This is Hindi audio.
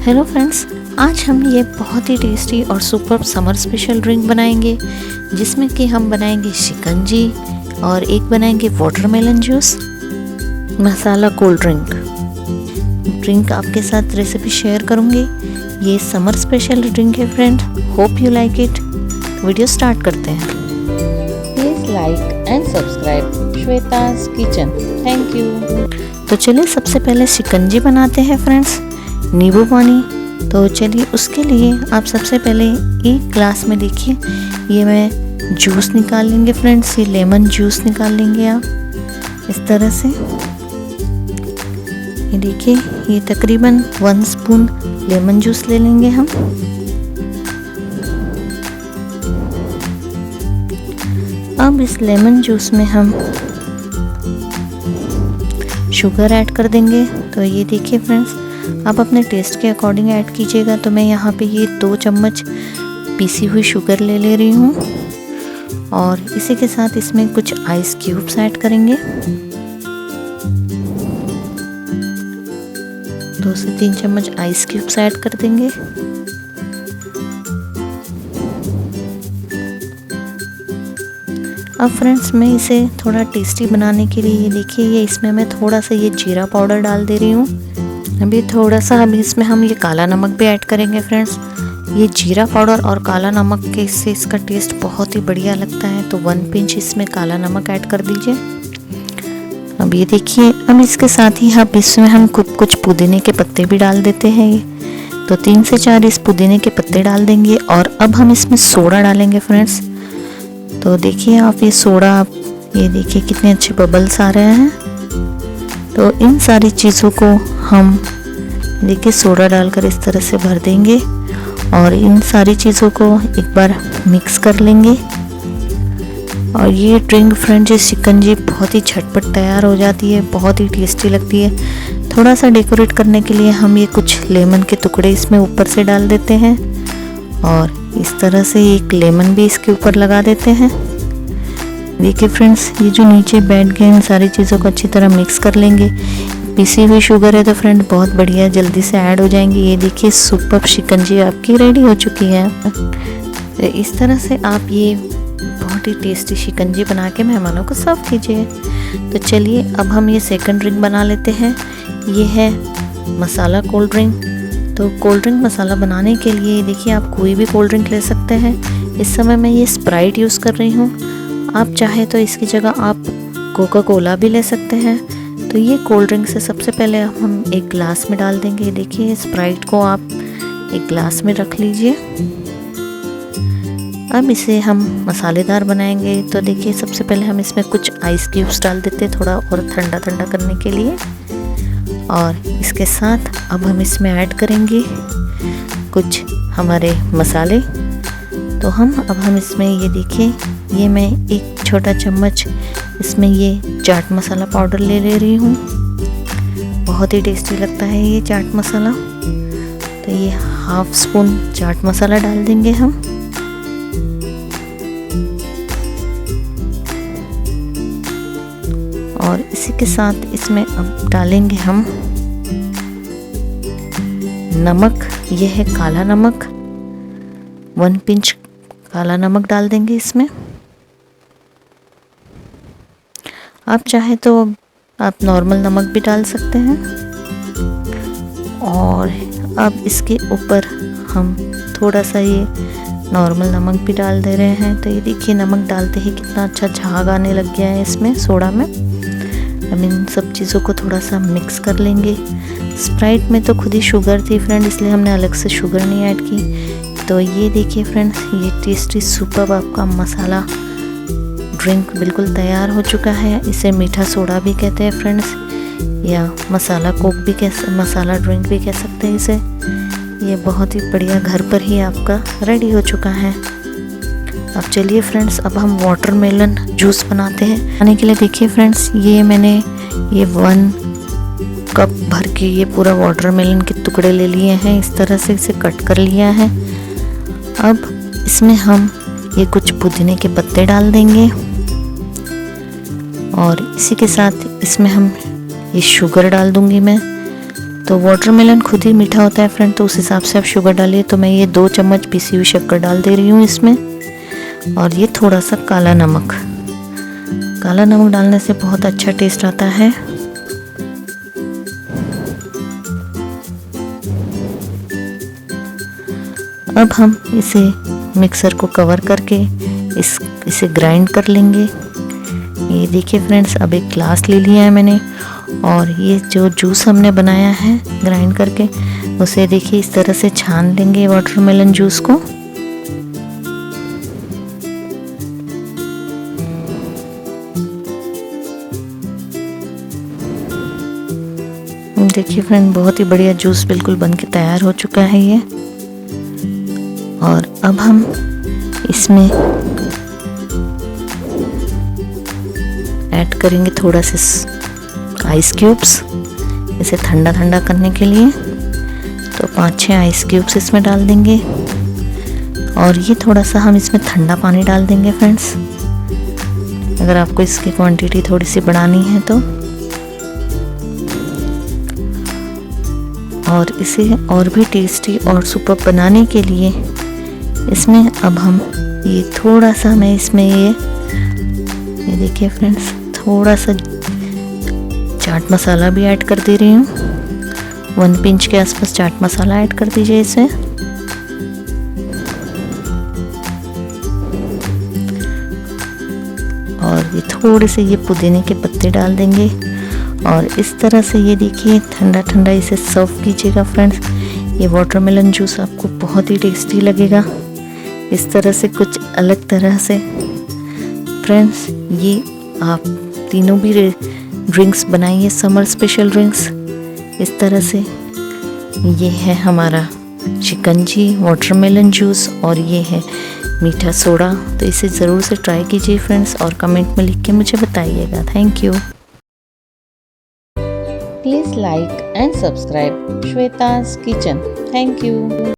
हेलो फ्रेंड्स, आज हम ये बहुत ही टेस्टी और सुपर समर स्पेशल ड्रिंक बनाएंगे, जिसमें कि हम बनाएंगे शिकंजी और एक बनाएंगे watermelon juice masala cold drink आपके साथ रेसिपी शेयर करूंगी। ये समर स्पेशल ड्रिंक है friend, hope you like it. Video start करते हैं। Please like and subscribe Shweta's kitchen, thank you. तो चलिए सबसे पहले शिकंजी बनाते हैं फ्रेंड्स, नींबू पानी। तो चलिए उसके लिए आप सबसे पहले एक ग्लास में देखिए ये मैं जूस निकाल लेंगे फ्रेंड्स, ये लेमन जूस निकाल लेंगे आप इस तरह से। ये देखिए ये तकरीबन 1 स्पून लेमन जूस ले लेंगे हम। अब इस लेमन जूस में हम शुगर ऐड कर देंगे। तो ये देखिए फ्रेंड्स, आप अपने टेस्ट के अकॉर्डिंग ऐड कीजिएगा। तो मैं यहाँ पे ये 2 चम्मच पीसी हुई शुगर ले रही हूँ और इसी के साथ इसमें कुछ आइस क्यूब्स ऐड करेंगे। 2 से 3 चम्मच आइस क्यूब्स ऐड कर देंगे। अब फ्रेंड्स मैं इसे थोड़ा टेस्टी बनाने के लिए ये देखिए ये इसमें मैं थोड़ा सा ये जीरा पाउडर डाल दे रही हूँ। अभी थोड़ा सा अभी इसमें हम ये काला नमक भी ऐड करेंगे फ्रेंड्स। ये जीरा पाउडर और काला नमक के इससे इसका टेस्ट बहुत ही बढ़िया लगता है। तो 1 पिंच इसमें काला नमक ऐड कर दीजिए। अब ये देखिए, अब इसके साथ ही अब इसमें हम कुछ पुदीने के पत्ते भी डाल देते हैं। ये तो 3 से 4 इस पुदीने के पत्ते डाल देंगे। और अब हम इसमें सोडा डालेंगे फ्रेंड्स। तो देखिए आप ये सोडा, आप ये देखिए कितने अच्छे बबल्स आ रहे हैं। तो इन सारी चीज़ों को हम देखिए सोडा डालकर इस तरह से भर देंगे और इन सारी चीज़ों को एक बार मिक्स कर लेंगे। और ये ड्रिंक फ्रेंड्स, ये शिकंजी बहुत ही झटपट तैयार हो जाती है, बहुत ही टेस्टी लगती है। थोड़ा सा डेकोरेट करने के लिए हम ये कुछ लेमन के टुकड़े इसमें ऊपर से डाल देते हैं और इस तरह से एक लेमन भी इसके ऊपर लगा देते हैं। देखिए फ्रेंड्स, ये जो नीचे बैठ गए इन सारी चीज़ों को अच्छी तरह मिक्स कर लेंगे। पीसी हुई शुगर है तो फ्रेंड बहुत बढ़िया जल्दी से ऐड हो जाएंगी। ये देखिए सुपर्ब शिकंजी आपकी रेडी हो चुकी है। तो इस तरह से आप ये बहुत ही टेस्टी शिकंजी बना के मेहमानों को सर्व कीजिए। तो चलिए अब हम ये सेकंड ड्रिंक बना लेते हैं। ये है मसाला कोल्ड ड्रिंक। तो कोल्ड ड्रिंक मसाला बनाने के लिए देखिए आप कोई भी कोल्ड ड्रिंक ले सकते हैं। इस समय मैं ये स्प्राइट यूज़ कर रही हूँ। आप चाहे तो इसकी जगह आप कोका कोला भी ले सकते हैं। तो ये कोल्ड ड्रिंक से सबसे पहले हम एक ग्लास में डाल देंगे। देखिए स्प्राइट को आप एक ग्लास में रख लीजिए। अब इसे हम मसालेदार बनाएंगे। तो देखिए सबसे पहले हम इसमें कुछ आइस क्यूब्स डाल देते हैं थोड़ा और ठंडा ठंडा करने के लिए। और इसके साथ अब हम इसमें ऐड करेंगे कुछ हमारे मसाले। तो अब हम इसमें ये देखिए ये मैं एक छोटा चम्मच इसमें ये चाट मसाला पाउडर ले रही हूँ। बहुत ही टेस्टी लगता है ये चाट मसाला। तो ये 1/2 स्पून चाट मसाला डाल देंगे हम। और इसी के साथ इसमें अब डालेंगे हम नमक। ये है काला नमक, 1 पिंच काला नमक डाल देंगे इसमें। आप चाहे तो आप नॉर्मल नमक भी डाल सकते हैं। और अब इसके ऊपर हम थोड़ा सा ये नॉर्मल नमक भी डाल दे रहे हैं। तो ये देखिए नमक डालते ही कितना अच्छा झाग आने लग गया है इसमें सोडा में। अब इन सब चीज़ों को थोड़ा सा मिक्स कर लेंगे। स्प्राइट में तो खुद ही शुगर थी फ्रेंड, इसलिए हमने अलग से शुगर नहीं ऐड की। तो ये देखिए फ्रेंड्स, ये टेस्टी सुपर्ब आपका मसाला ड्रिंक बिल्कुल तैयार हो चुका है। इसे मीठा सोडा भी कहते हैं फ्रेंड्स, या मसाला कोक भी मसाला ड्रिंक भी कह सकते हैं इसे। ये बहुत ही बढ़िया घर पर ही आपका रेडी हो चुका है। अब चलिए फ्रेंड्स, अब हम वाटरमेलन जूस बनाते हैं। बनाने के लिए देखिए फ्रेंड्स, ये मैंने ये 1 कप भर के ये पूरा वाटरमेलन के टुकड़े ले लिए हैं। इस तरह से इसे कट कर लिया है। अब इसमें हम ये कुछ पुदीने के पत्ते डाल देंगे और इसी के साथ इसमें हम ये शुगर डाल दूंगी मैं। तो वाटरमेलन खुद ही मीठा होता है फ्रेंड, तो उस हिसाब से आप शुगर डालिए। तो मैं ये 2 चम्मच पिसी हुई शक्कर डाल दे रही हूँ इसमें, और ये थोड़ा सा काला नमक। काला नमक डालने से बहुत अच्छा टेस्ट आता है। अब हम इसे मिक्सर को कवर करके इसे ग्राइंड कर लेंगे। ये देखिए फ्रेंड्स, अब एक ग्लास ले लिया है मैंने, और ये जो जूस हमने बनाया है ग्राइंड करके, उसे देखिए इस तरह से छान लेंगे वाटरमेलन जूस को। देखिए फ्रेंड, बहुत ही बढ़िया जूस बिल्कुल बनके तैयार हो चुका है ये। और अब हम इसमें ऐड करेंगे थोड़ा सा आइस क्यूब्स, इसे ठंडा ठंडा करने के लिए। तो 5-6 आइस क्यूब्स इसमें डाल देंगे, और ये थोड़ा सा हम इसमें ठंडा पानी डाल देंगे फ्रेंड्स, अगर आपको इसकी क्वांटिटी थोड़ी सी बढ़ानी है तो। और इसे और भी टेस्टी और सुपर बनाने के लिए इसमें अब हम ये थोड़ा सा, मैं इसमें ये देखिए फ्रेंड्स, थोड़ा सा चाट मसाला भी ऐड कर दे रही हूँ। 1 पिंच के आसपास चाट मसाला ऐड कर दीजिए इसे। और ये थोड़े से ये पुदीने के पत्ते डाल देंगे, और इस तरह से ये देखिए ठंडा ठंडा इसे सर्व कीजिएगा फ्रेंड्स। ये वाटरमेलन जूस आपको बहुत ही टेस्टी लगेगा, इस तरह से कुछ अलग तरह से। फ्रेंड्स, ये आप तीनों भी ड्रिंक्स बनाइए, समर स्पेशल ड्रिंक्स इस तरह से। ये है हमारा शिकंजी, वाटरमेलन जूस, और ये है मीठा सोडा। तो इसे ज़रूर से ट्राई कीजिए फ्रेंड्स, और कमेंट में लिख के मुझे बताइएगा। Thank you. Please like and subscribe Shweta's Kitchen. Thank you.